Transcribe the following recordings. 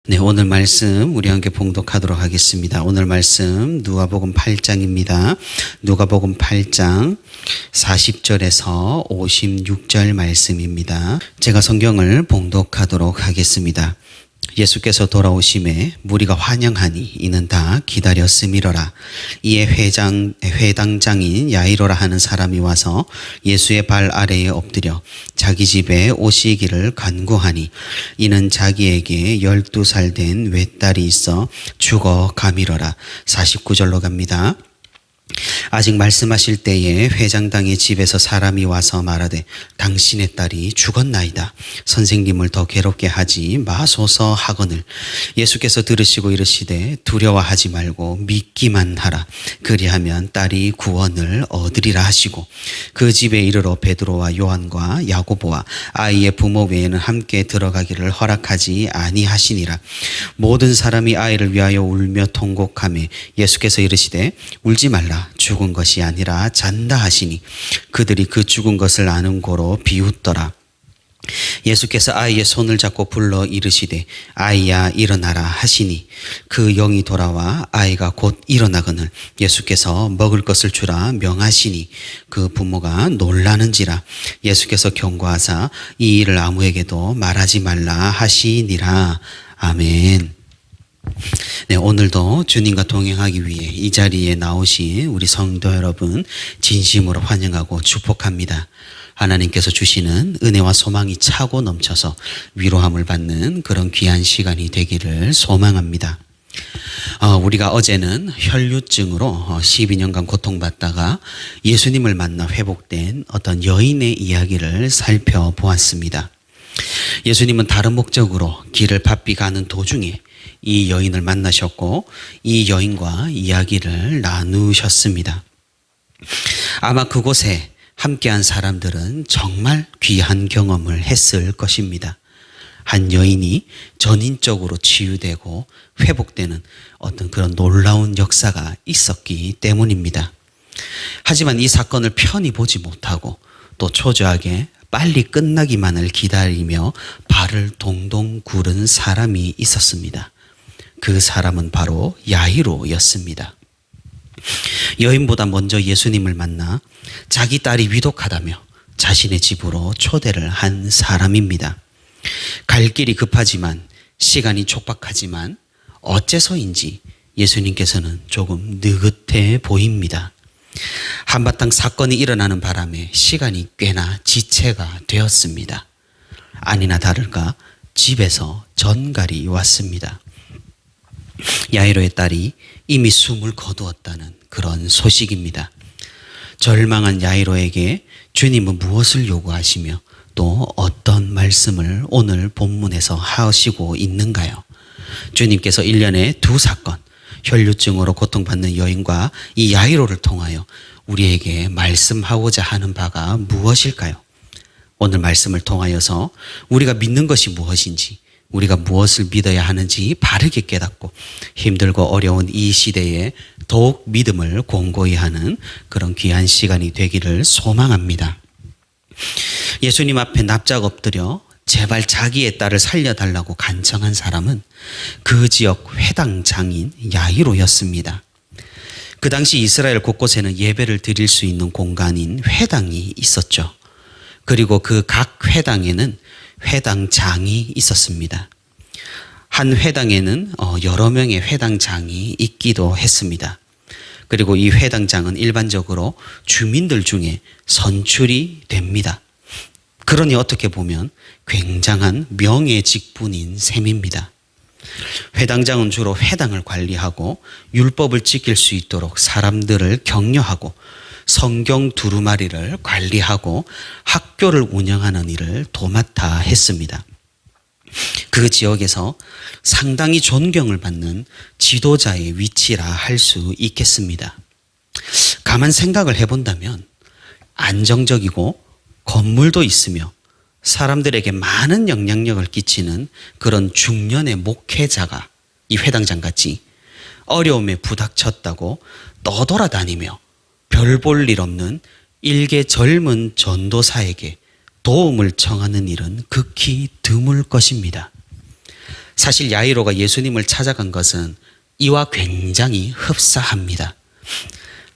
네, 오늘 말씀 우리 함께 봉독하도록 하겠습니다. 오늘 말씀 누가복음 8장입니다. 누가복음 8장 40절에서 56절 말씀입니다. 제가 성경을 봉독하도록 하겠습니다. 예수께서 돌아오심에 무리가 환영하니 이는 다 기다렸음이로라. 이에 회당장인 야이로라 하는 사람이 와서 예수의 발 아래에 엎드려 자기 집에 오시기를 간구하니 이는 자기에게 12살 된 외딸이 있어 죽어가미로라. 49절로 갑니다. 아직 말씀하실 때에 회장당의 집에서 사람이 와서 말하되 당신의 딸이 죽었나이다. 선생님을 더 괴롭게 하지 마소서 하거늘 예수께서 들으시고 이르시되 두려워하지 말고 믿기만 하라. 그리하면 딸이 구원을 얻으리라 하시고 그 집에 이르러 베드로와 요한과 야고보와 아이의 부모 외에는 함께 들어가기를 허락하지 아니하시니라. 모든 사람이 아이를 위하여 울며 통곡하며 예수께서 이르시되 울지 말라. 죽은 것이 아니라 잔다 하시니 그들이 그 죽은 것을 아는 고로 비웃더라. 예수께서 아이의 손을 잡고 불러 이르시되 아이야 일어나라 하시니 그 영이 돌아와 아이가 곧 일어나거늘 예수께서 먹을 것을 주라 명하시니 그 부모가 놀라는지라. 예수께서 경고하사 이 일을 아무에게도 말하지 말라 하시니라. 아멘. 네, 오늘도 주님과 동행하기 위해 이 자리에 나오신 우리 성도 여러분 진심으로 환영하고 축복합니다. 하나님께서 주시는 은혜와 소망이 차고 넘쳐서 위로함을 받는 그런 귀한 시간이 되기를 소망합니다. 우리가 어제는 혈류증으로 12년간 고통받다가 예수님을 만나 회복된 어떤 여인의 이야기를 살펴보았습니다. 예수님은 다른 목적으로 길을 바삐 가는 도중에 이 여인을 만나셨고 이 여인과 이야기를 나누셨습니다. 아마 그곳에 함께한 사람들은 정말 귀한 경험을 했을 것입니다. 한 여인이 전인적으로 치유되고 회복되는 어떤 그런 놀라운 역사가 있었기 때문입니다. 하지만 이 사건을 편히 보지 못하고 또 초조하게 빨리 끝나기만을 기다리며 발을 동동 구른 사람이 있었습니다. 그 사람은 바로 야이로였습니다. 여인보다 먼저 예수님을 만나 자기 딸이 위독하다며 자신의 집으로 초대를 한 사람입니다. 갈 길이 급하지만 시간이 촉박하지만 어째서인지 예수님께서는 조금 느긋해 보입니다. 한바탕 사건이 일어나는 바람에 시간이 꽤나 지체가 되었습니다. 아니나 다를까 집에서 전갈이 왔습니다. 야이로의 딸이 이미 숨을 거두었다는 그런 소식입니다. 절망한 야이로에게 주님은 무엇을 요구하시며 또 어떤 말씀을 오늘 본문에서 하시고 있는가요? 주님께서 1년에 2사건, 혈류증으로 고통받는 여인과 이 야이로를 통하여 우리에게 말씀하고자 하는 바가 무엇일까요? 오늘 말씀을 통하여서 우리가 믿는 것이 무엇인지, 우리가 무엇을 믿어야 하는지 바르게 깨닫고 힘들고 어려운 이 시대에 더욱 믿음을 공고히 하는 그런 귀한 시간이 되기를 소망합니다. 예수님 앞에 납작 엎드려 제발 자기의 딸을 살려달라고 간청한 사람은 그 지역 회당장인 야이로였습니다. 그 당시 이스라엘 곳곳에는 예배를 드릴 수 있는 공간인 회당이 있었죠. 그리고 그 각 회당에는 회당장이 있었습니다. 한 회당에는 여러 명의 회당장이 있기도 했습니다. 그리고 이 회당장은 일반적으로 주민들 중에 선출이 됩니다. 그러니 어떻게 보면 굉장한 명예 직분인 셈입니다. 회당장은 주로 회당을 관리하고 율법을 지킬 수 있도록 사람들을 격려하고 성경 두루마리를 관리하고 학교를 운영하는 일을 도맡아 했습니다. 그 지역에서 상당히 존경을 받는 지도자의 위치라 할 수 있겠습니다. 가만 생각을 해본다면 안정적이고 건물도 있으며 사람들에게 많은 영향력을 끼치는 그런 중년의 목회자가 이 회당장같이 어려움에 부닥쳤다고 떠돌아다니며 별 볼 일 없는 일개 젊은 전도사에게 도움을 청하는 일은 극히 드물 것입니다. 사실 야이로가 예수님을 찾아간 것은 이와 굉장히 흡사합니다.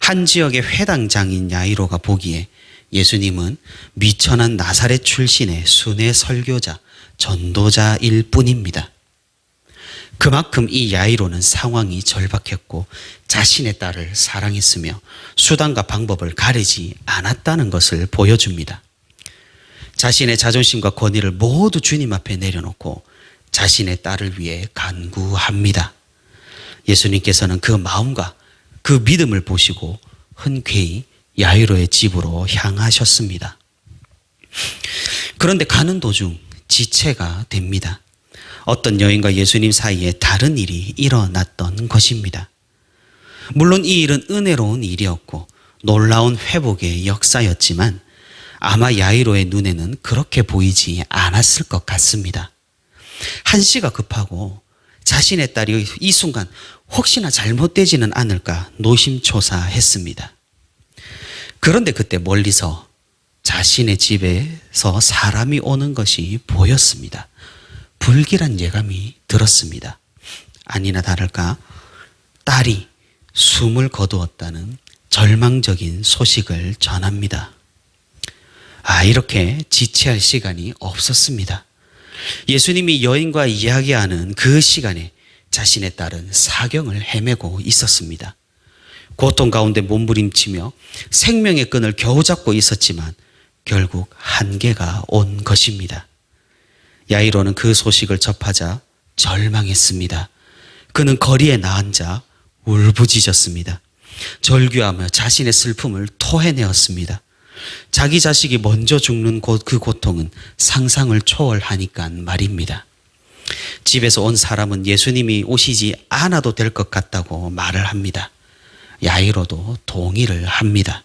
한 지역의 회당장인 야이로가 보기에 예수님은 미천한 나사렛 출신의 순회 설교자, 전도자일 뿐입니다. 그만큼 이 야이로는 상황이 절박했고 자신의 딸을 사랑했으며 수단과 방법을 가리지 않았다는 것을 보여줍니다. 자신의 자존심과 권위를 모두 주님 앞에 내려놓고 자신의 딸을 위해 간구합니다. 예수님께서는 그 마음과 그 믿음을 보시고 흔쾌히 야이로의 집으로 향하셨습니다. 그런데 가는 도중 지체가 됩니다. 어떤 여인과 예수님 사이에 다른 일이 일어났던 것입니다. 물론 이 일은 은혜로운 일이었고 놀라운 회복의 역사였지만 아마 야이로의 눈에는 그렇게 보이지 않았을 것 같습니다. 한시가 급하고 자신의 딸이 이 순간 혹시나 잘못되지는 않을까 노심초사했습니다. 그런데 그때 멀리서 자신의 집에서 사람이 오는 것이 보였습니다. 불길한 예감이 들었습니다. 아니나 다를까 딸이 숨을 거두었다는 절망적인 소식을 전합니다. 이렇게 지체할 시간이 없었습니다. 예수님이 여인과 이야기하는 그 시간에 자신의 딸은 사경을 헤매고 있었습니다. 고통 가운데 몸부림치며 생명의 끈을 겨우 잡고 있었지만 결국 한계가 온 것입니다. 야이로는 그 소식을 접하자 절망했습니다. 그는 거리에 나앉아 울부짖었습니다. 절규하며 자신의 슬픔을 토해내었습니다. 자기 자식이 먼저 죽는 그 고통은 상상을 초월하니까 말입니다. 집에서 온 사람은 예수님이 오시지 않아도 될 것 같다고 말을 합니다. 야이로도 동의를 합니다.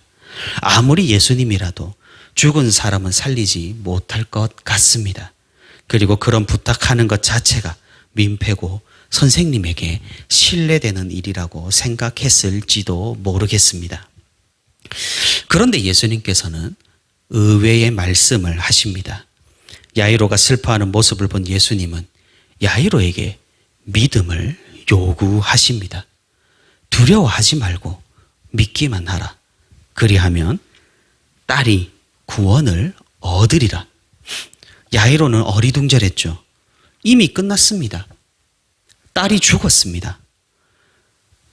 아무리 예수님이라도 죽은 사람은 살리지 못할 것 같습니다. 그리고 그런 부탁하는 것 자체가 민폐고 선생님에게 신뢰되는 일이라고 생각했을지도 모르겠습니다. 그런데 예수님께서는 의외의 말씀을 하십니다. 야이로가 슬퍼하는 모습을 본 예수님은 야이로에게 믿음을 요구하십니다. 두려워하지 말고 믿기만 하라. 그리하면 딸이 구원을 얻으리라. 야이로는 어리둥절했죠. 이미 끝났습니다. 딸이 죽었습니다.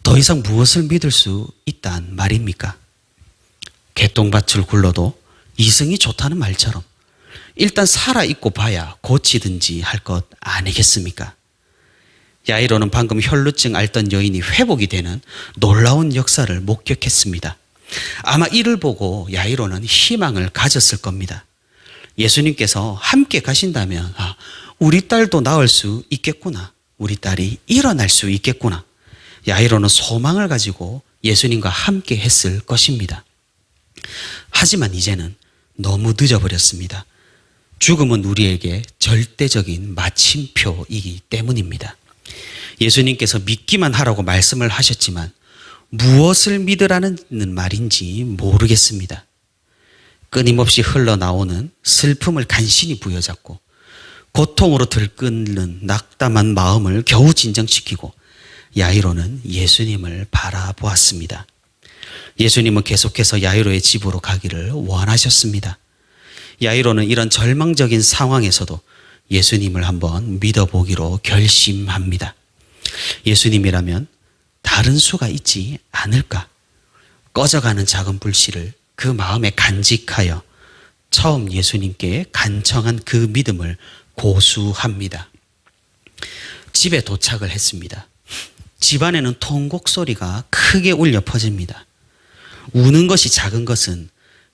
더 이상 무엇을 믿을 수 있단 말입니까? 개똥밭을 굴러도 이승이 좋다는 말처럼 일단 살아있고 봐야 고치든지 할 것 아니겠습니까? 야이로는 방금 혈루증 앓던 여인이 회복이 되는 놀라운 역사를 목격했습니다. 아마 이를 보고 야이로는 희망을 가졌을 겁니다. 예수님께서 함께 가신다면 우리 딸도 나을 수 있겠구나. 우리 딸이 일어날 수 있겠구나. 야이로는 소망을 가지고 예수님과 함께 했을 것입니다. 하지만 이제는 너무 늦어버렸습니다. 죽음은 우리에게 절대적인 마침표이기 때문입니다. 예수님께서 믿기만 하라고 말씀을 하셨지만 무엇을 믿으라는 말인지 모르겠습니다. 끊임없이 흘러나오는 슬픔을 간신히 부여잡고 고통으로 들끓는 낙담한 마음을 겨우 진정시키고 야이로는 예수님을 바라보았습니다. 예수님은 계속해서 야이로의 집으로 가기를 원하셨습니다. 야이로는 이런 절망적인 상황에서도 예수님을 한번 믿어보기로 결심합니다. 예수님이라면 다른 수가 있지 않을까? 꺼져가는 작은 불씨를 그 마음에 간직하여 처음 예수님께 간청한 그 믿음을 고수합니다. 집에 도착을 했습니다. 집안에는 통곡 소리가 크게 울려 퍼집니다. 우는 것이 작은 것은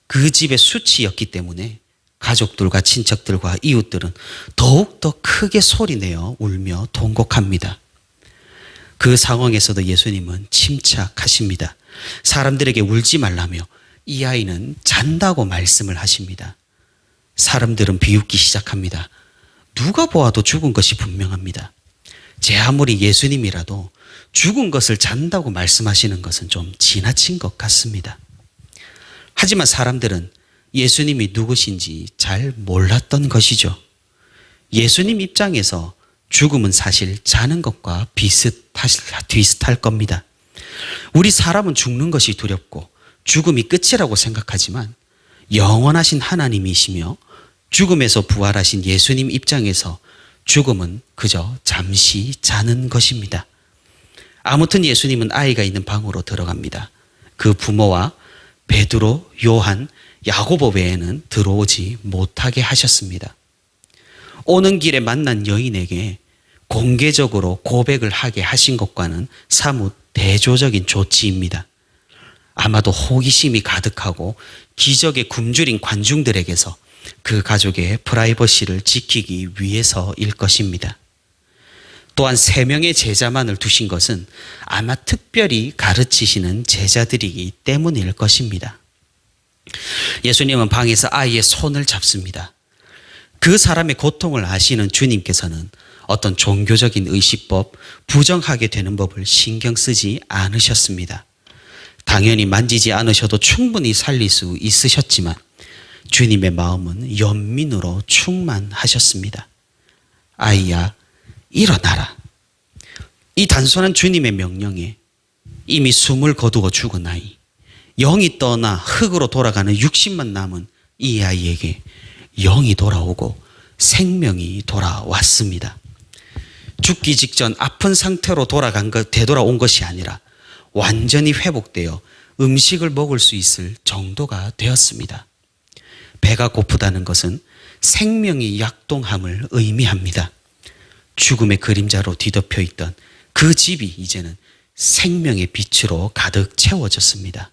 그 집의 수치였기 때문에 가족들과 친척들과 이웃들은 더욱더 크게 소리내어 울며 통곡합니다. 그 상황에서도 예수님은 침착하십니다. 사람들에게 울지 말라며 이 아이는 잔다고 말씀을 하십니다. 사람들은 비웃기 시작합니다. 누가 보아도 죽은 것이 분명합니다. 제 아무리 예수님이라도 죽은 것을 잔다고 말씀하시는 것은 좀 지나친 것 같습니다. 하지만 사람들은 예수님이 누구신지 잘 몰랐던 것이죠. 예수님 입장에서 죽음은 사실 자는 것과 비슷할 겁니다. 우리 사람은 죽는 것이 두렵고 죽음이 끝이라고 생각하지만 영원하신 하나님이시며 죽음에서 부활하신 예수님 입장에서 죽음은 그저 잠시 자는 것입니다. 아무튼 예수님은 아이가 있는 방으로 들어갑니다. 그 부모와 베드로, 요한, 야고보 외에는 들어오지 못하게 하셨습니다. 오는 길에 만난 여인에게 공개적으로 고백을 하게 하신 것과는 사뭇 대조적인 조치입니다. 아마도 호기심이 가득하고 기적에 굶주린 관중들에게서 그 가족의 프라이버시를 지키기 위해서일 것입니다. 또한 3명의 제자만을 두신 것은 아마 특별히 가르치시는 제자들이기 때문일 것입니다. 예수님은 방에서 아이의 손을 잡습니다. 그 사람의 고통을 아시는 주님께서는 어떤 종교적인 의식법, 부정하게 되는 법을 신경 쓰지 않으셨습니다. 당연히 만지지 않으셔도 충분히 살릴 수 있으셨지만 주님의 마음은 연민으로 충만하셨습니다. 아이야, 일어나라. 이 단순한 주님의 명령에 이미 숨을 거두어 죽은 아이, 영이 떠나 흙으로 돌아가는 육신만 남은 이 아이에게 영이 돌아오고 생명이 돌아왔습니다. 죽기 직전 아픈 상태로 되돌아온 것이 아니라 완전히 회복되어 음식을 먹을 수 있을 정도가 되었습니다. 배가 고프다는 것은 생명이 약동함을 의미합니다. 죽음의 그림자로 뒤덮여 있던 그 집이 이제는 생명의 빛으로 가득 채워졌습니다.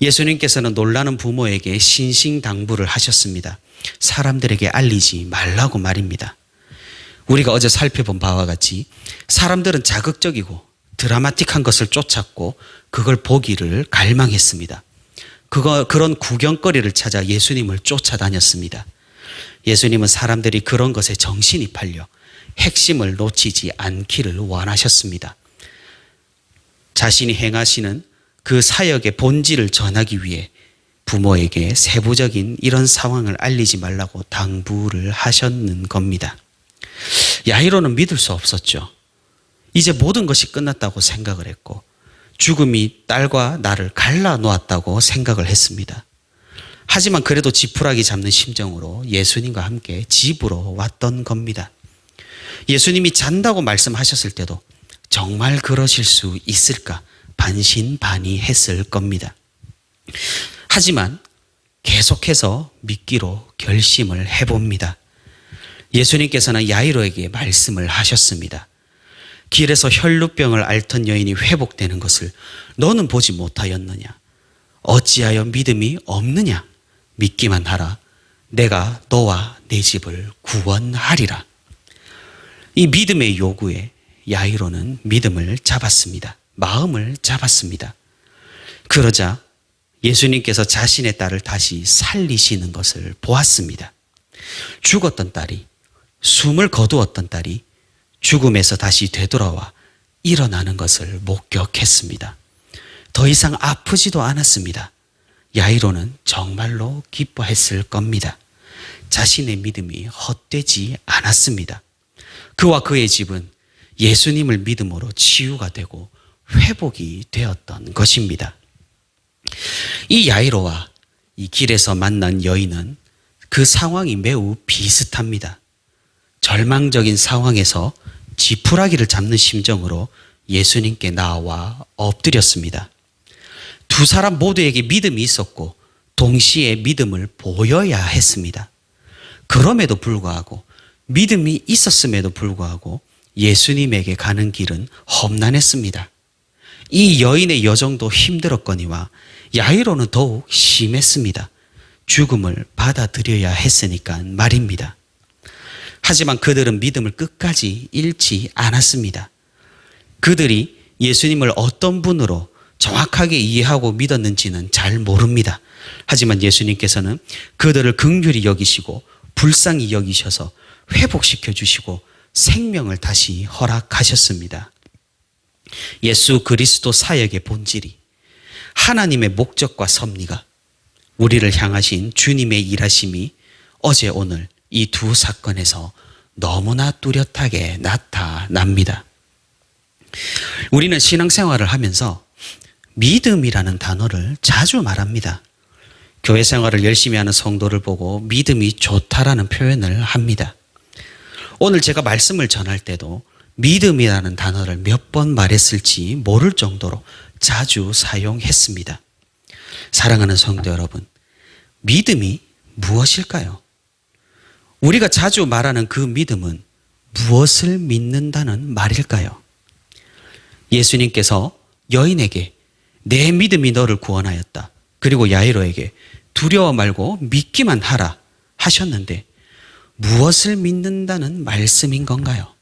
예수님께서는 놀라는 부모에게 신신당부를 하셨습니다. 사람들에게 알리지 말라고 말입니다. 우리가 어제 살펴본 바와 같이 사람들은 자극적이고 드라마틱한 것을 쫓았고 그걸 보기를 갈망했습니다. 그런 구경거리를 찾아 예수님을 쫓아다녔습니다. 예수님은 사람들이 그런 것에 정신이 팔려 핵심을 놓치지 않기를 원하셨습니다. 자신이 행하시는 그 사역의 본질을 전하기 위해 부모에게 세부적인 이런 상황을 알리지 말라고 당부를 하셨는 겁니다. 야이로는 믿을 수 없었죠. 이제 모든 것이 끝났다고 생각을 했고 죽음이 딸과 나를 갈라놓았다고 생각을 했습니다. 하지만 그래도 지푸라기 잡는 심정으로 예수님과 함께 집으로 왔던 겁니다. 예수님이 잔다고 말씀하셨을 때도 정말 그러실 수 있을까 반신반의했을 겁니다. 하지만 계속해서 믿기로 결심을 해봅니다. 예수님께서는 야이로에게 말씀을 하셨습니다. 길에서 혈루병을 앓던 여인이 회복되는 것을 너는 보지 못하였느냐? 어찌하여 믿음이 없느냐? 믿기만 하라. 내가 너와 내 집을 구원하리라. 이 믿음의 요구에 야이로는 믿음을 잡았습니다. 마음을 잡았습니다. 그러자 예수님께서 자신의 딸을 다시 살리시는 것을 보았습니다. 죽었던 딸이, 숨을 거두었던 딸이 죽음에서 다시 되돌아와 일어나는 것을 목격했습니다. 더 이상 아프지도 않았습니다. 야이로는 정말로 기뻐했을 겁니다. 자신의 믿음이 헛되지 않았습니다. 그와 그의 집은 예수님을 믿음으로 치유가 되고 회복이 되었던 것입니다. 이 야이로와 이 길에서 만난 여인은 그 상황이 매우 비슷합니다. 절망적인 상황에서 지푸라기를 잡는 심정으로 예수님께 나와 엎드렸습니다. 두 사람 모두에게 믿음이 있었고 동시에 믿음을 보여야 했습니다. 그럼에도 불구하고 믿음이 있었음에도 불구하고 예수님에게 가는 길은 험난했습니다. 이 여인의 여정도 힘들었거니와 야이로는 더욱 심했습니다. 죽음을 받아들여야 했으니까 말입니다. 하지만 그들은 믿음을 끝까지 잃지 않았습니다. 그들이 예수님을 어떤 분으로 정확하게 이해하고 믿었는지는 잘 모릅니다. 하지만 예수님께서는 그들을 긍휼히 여기시고 불쌍히 여기셔서 회복시켜 주시고 생명을 다시 허락하셨습니다. 예수 그리스도 사역의 본질이 하나님의 목적과 섭리가 우리를 향하신 주님의 일하심이 어제 오늘 이 두 사건에서 너무나 뚜렷하게 나타납니다. 우리는 신앙생활을 하면서 믿음이라는 단어를 자주 말합니다. 교회 생활을 열심히 하는 성도를 보고 믿음이 좋다라는 표현을 합니다. 오늘 제가 말씀을 전할 때도 믿음이라는 단어를 몇 번 말했을지 모를 정도로 자주 사용했습니다. 사랑하는 성도 여러분, 믿음이 무엇일까요? 우리가 자주 말하는 그 믿음은 무엇을 믿는다는 말일까요? 예수님께서 여인에게 내 믿음이 너를 구원하였다. 그리고 야이로에게 두려워 말고 믿기만 하라 하셨는데 무엇을 믿는다는 말씀인 건가요?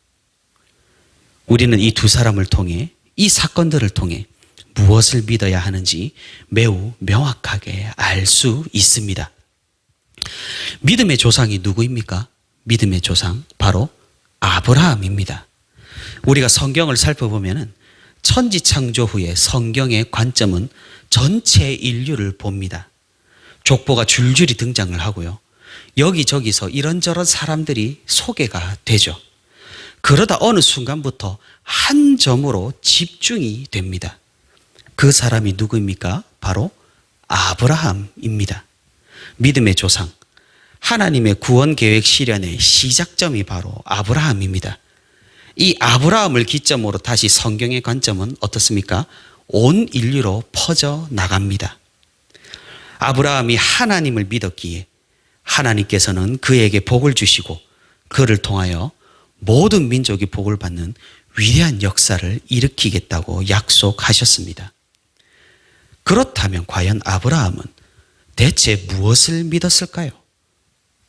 우리는 이 두 사람을 통해, 이 사건들을 통해 무엇을 믿어야 하는지 매우 명확하게 알 수 있습니다. 믿음의 조상이 누구입니까? 믿음의 조상 바로 아브라함입니다. 우리가 성경을 살펴보면 천지 창조 후에 성경의 관점은 전체 인류를 봅니다. 족보가 줄줄이 등장을 하고요. 여기저기서 이런저런 사람들이 소개가 되죠. 그러다 어느 순간부터 한 점으로 집중이 됩니다. 그 사람이 누구입니까? 바로 아브라함입니다. 믿음의 조상, 하나님의 구원 계획 실현의 시작점이 바로 아브라함입니다. 이 아브라함을 기점으로 다시 성경의 관점은 어떻습니까? 온 인류로 퍼져 나갑니다. 아브라함이 하나님을 믿었기에 하나님께서는 그에게 복을 주시고 그를 통하여 모든 민족이 복을 받는 위대한 역사를 일으키겠다고 약속하셨습니다. 그렇다면 과연 아브라함은 대체 무엇을 믿었을까요?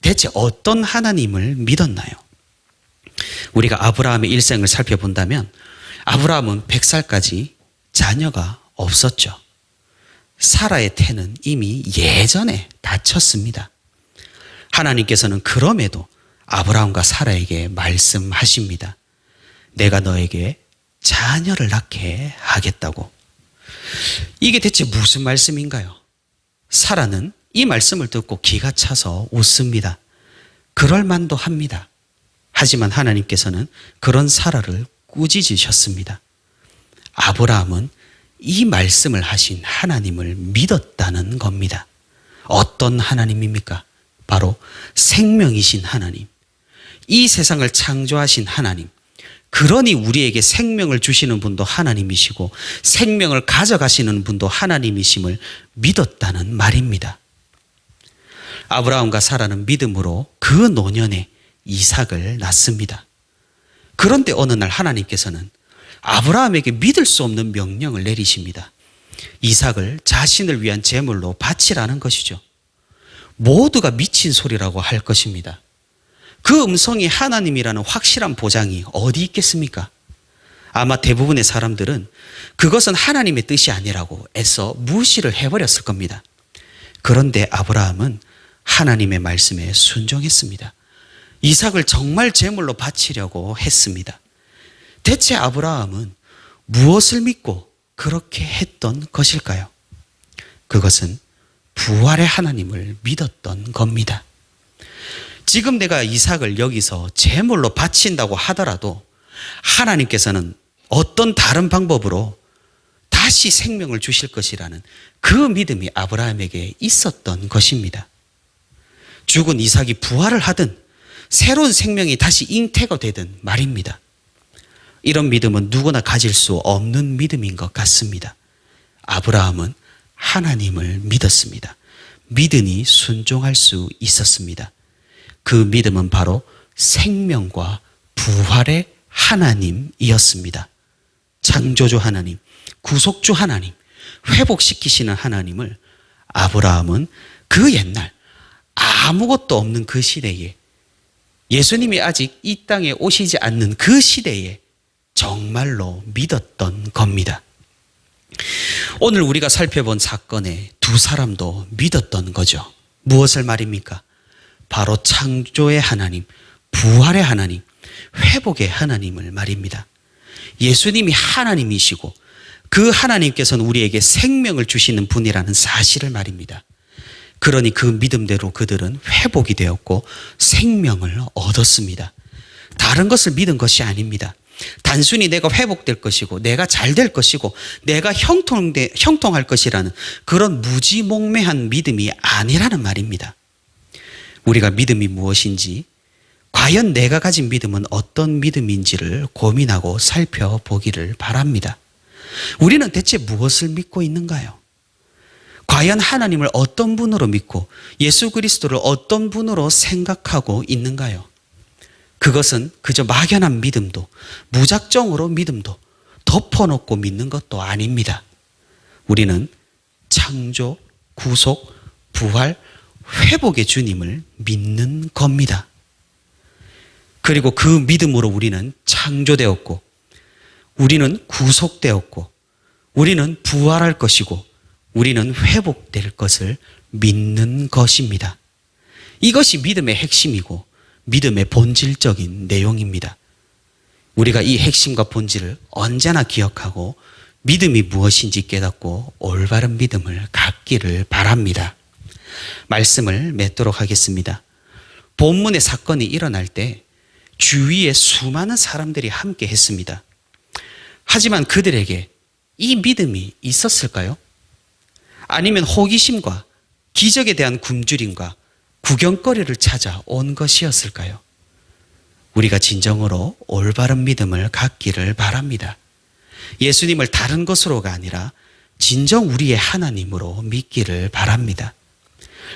대체 어떤 하나님을 믿었나요? 우리가 아브라함의 일생을 살펴본다면 아브라함은 100살까지 자녀가 없었죠. 사라의 태는 이미 예전에 다쳤습니다. 하나님께서는 그럼에도 아브라함과 사라에게 말씀하십니다. 내가 너에게 자녀를 낳게 하겠다고. 이게 대체 무슨 말씀인가요? 사라는 이 말씀을 듣고 기가 차서 웃습니다. 그럴 만도 합니다. 하지만 하나님께서는 그런 사라를 꾸짖으셨습니다. 아브라함은 이 말씀을 하신 하나님을 믿었다는 겁니다. 어떤 하나님입니까? 바로 생명이신 하나님, 이 세상을 창조하신 하나님, 그러니 우리에게 생명을 주시는 분도 하나님이시고 생명을 가져가시는 분도 하나님이심을 믿었다는 말입니다. 아브라함과 사라는 믿음으로 그 노년에 이삭을 낳습니다. 그런데 어느 날 하나님께서는 아브라함에게 믿을 수 없는 명령을 내리십니다. 이삭을 자신을 위한 제물로 바치라는 것이죠. 모두가 미친 소리라고 할 것입니다. 그 음성이 하나님이라는 확실한 보장이 어디 있겠습니까? 아마 대부분의 사람들은 그것은 하나님의 뜻이 아니라고 애써 무시를 해버렸을 겁니다. 그런데 아브라함은 하나님의 말씀에 순종했습니다. 이삭을 정말 제물로 바치려고 했습니다. 대체 아브라함은 무엇을 믿고 그렇게 했던 것일까요? 그것은 부활의 하나님을 믿었던 겁니다. 지금 내가 이삭을 여기서 제물로 바친다고 하더라도 하나님께서는 어떤 다른 방법으로 다시 생명을 주실 것이라는 그 믿음이 아브라함에게 있었던 것입니다. 죽은 이삭이 부활을 하든 새로운 생명이 다시 잉태가 되든 말입니다. 이런 믿음은 누구나 가질 수 없는 믿음인 것 같습니다. 아브라함은 하나님을 믿었습니다. 믿으니 순종할 수 있었습니다. 그 믿음은 바로 생명과 부활의 하나님이었습니다. 창조주 하나님, 구속주 하나님, 회복시키시는 하나님을 아브라함은 그 옛날 아무것도 없는 그 시대에, 예수님이 아직 이 땅에 오시지 않는 그 시대에 정말로 믿었던 겁니다. 오늘 우리가 살펴본 사건의 두 사람도 믿었던 거죠. 무엇을 말입니까? 바로 창조의 하나님, 부활의 하나님, 회복의 하나님을 말입니다. 예수님이 하나님이시고 그 하나님께서는 우리에게 생명을 주시는 분이라는 사실을 말입니다. 그러니 그 믿음대로 그들은 회복이 되었고 생명을 얻었습니다. 다른 것을 믿은 것이 아닙니다. 단순히 내가 회복될 것이고 내가 잘 될 것이고 내가 형통할 것이라는 그런 무지몽매한 믿음이 아니라는 말입니다. 우리가 믿음이 무엇인지, 과연 내가 가진 믿음은 어떤 믿음인지를 고민하고 살펴보기를 바랍니다. 우리는 대체 무엇을 믿고 있는가요? 과연 하나님을 어떤 분으로 믿고 예수 그리스도를 어떤 분으로 생각하고 있는가요? 그것은 그저 막연한 믿음도, 무작정으로 믿음도, 덮어놓고 믿는 것도 아닙니다. 우리는 창조, 구속, 부활, 회복의 주님을 믿는 겁니다. 그리고 그 믿음으로 우리는 창조되었고, 우리는 구속되었고, 우리는 부활할 것이고, 우리는 회복될 것을 믿는 것입니다. 이것이 믿음의 핵심이고 믿음의 본질적인 내용입니다. 우리가 이 핵심과 본질을 언제나 기억하고 믿음이 무엇인지 깨닫고 올바른 믿음을 갖기를 바랍니다. 말씀을 맺도록 하겠습니다. 본문의 사건이 일어날 때 주위에 수많은 사람들이 함께 했습니다. 하지만 그들에게 이 믿음이 있었을까요? 아니면 호기심과 기적에 대한 굶주림과 구경거리를 찾아 온 것이었을까요? 우리가 진정으로 올바른 믿음을 갖기를 바랍니다. 예수님을 다른 것으로가 아니라 진정 우리의 하나님으로 믿기를 바랍니다.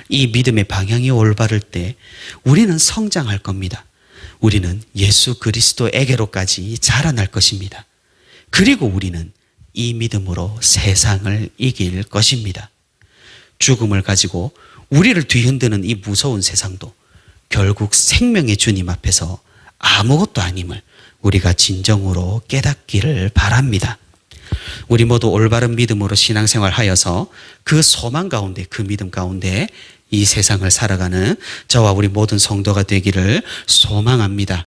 이 믿음의 방향이 올바를 때 우리는 성장할 겁니다. 우리는 예수 그리스도에게로까지 자라날 것입니다. 그리고 우리는 이 믿음으로 세상을 이길 것입니다. 죽음을 가지고 우리를 뒤흔드는 이 무서운 세상도 결국 생명의 주님 앞에서 아무것도 아님을 우리가 진정으로 깨닫기를 바랍니다. 우리 모두 올바른 믿음으로 신앙생활 하여서 그 소망 가운데, 그 믿음 가운데 이 세상을 살아가는 저와 우리 모든 성도가 되기를 소망합니다.